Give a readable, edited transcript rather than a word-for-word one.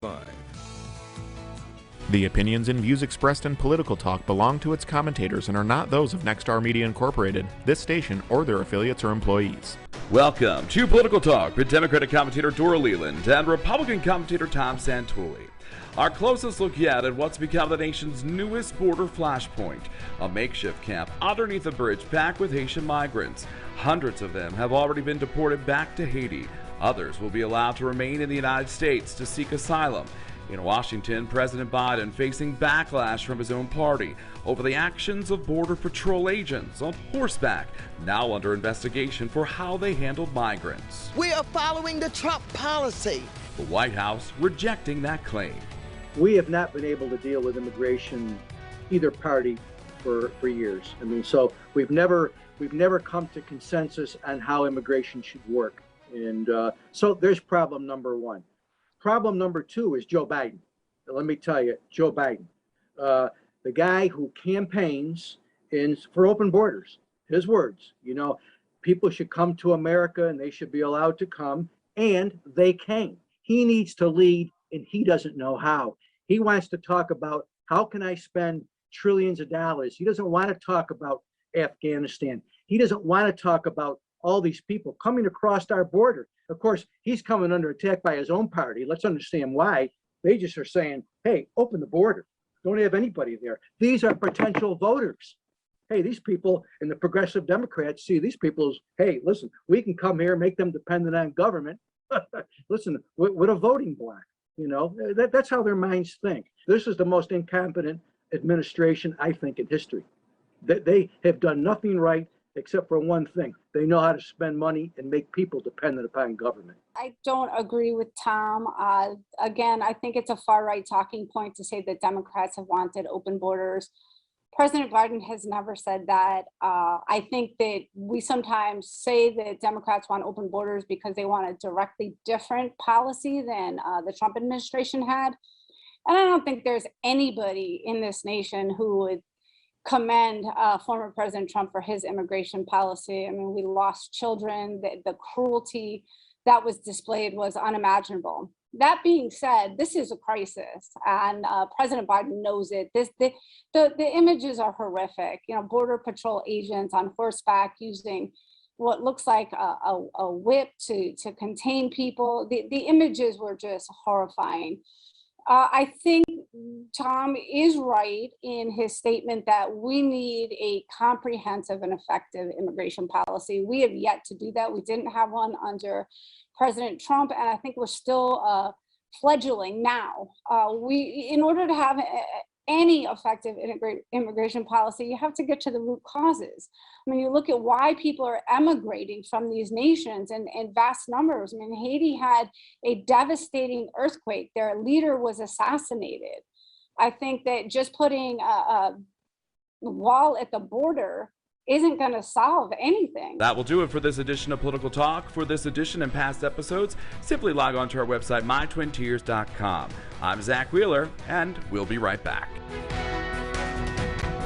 5. The opinions and views expressed in Political Talk belong to its commentators and are not those of Nexstar Media Incorporated, this station, or their affiliates or employees. Welcome to Political Talk with Democratic commentator Dora Leland and Republican commentator Tom Santulli. Our closest look yet at what's become the nation's newest border flashpoint, a makeshift camp underneath a bridge packed with Haitian migrants. Hundreds of them have already been deported back to Haiti. Others will be allowed to remain in the United States to seek asylum. In Washington, President Biden facing backlash from his own party over the actions of Border Patrol agents on horseback, now under investigation for how they handled migrants. We are following the Trump policy. The White House rejecting that claim. We have not been able to deal with immigration, either party, for years. I mean, so we've never come to consensus on how immigration should work. And so there's problem number one. Problem number two is Joe Biden. Let me tell you, Joe Biden, the guy who campaigns for open borders, his words, people should come to America and they should be allowed to come, and they can. He needs to lead, and he doesn't know how. He wants to talk about how can I spend trillions of dollars. He doesn't want to talk about Afghanistan. He doesn't want to talk about all these people coming across our border. Of course, he's coming under attack by his own party. Let's understand why. They just are saying, hey, open the border. Don't have anybody there. These are potential voters. Hey, these people and the progressive Democrats see these people as, hey, listen, we can come here, make them dependent on government. Listen, with a voting block, that's how their minds think. This is the most incompetent administration, I think, in history. They have done nothing right except for one thing. They know how to spend money and make people dependent upon government. I don't agree with Tom. Again, I think it's a far-right talking point to say that Democrats have wanted open borders. President Biden has never said that. I think that we sometimes say that Democrats want open borders because they want a directly different policy than the Trump administration had. And I don't think there's anybody in this nation who would commend former President Trump for his immigration policy. I mean, we lost children. The cruelty that was displayed was unimaginable. That being said, this is a crisis, and President Biden knows it. The images are horrific. Border Patrol agents on horseback using what looks like a whip to contain people. The images were just horrifying. I think Tom is right in his statement that we need a comprehensive and effective immigration policy. We have yet to do that. We didn't have one under President Trump, and I think we're still fledgling now. In order to have any effective immigration policy, you have to get to the root causes. I mean, you look at why people are emigrating from these nations in vast numbers. I mean, Haiti had a devastating earthquake. Their leader was assassinated. I think that just putting a wall at the border isn't going to solve anything. That will do it for this edition of Political Talk. For this edition and past episodes, simply log on to our website, mytwintiers.com. I'm Zach Wheeler, and we'll be right back.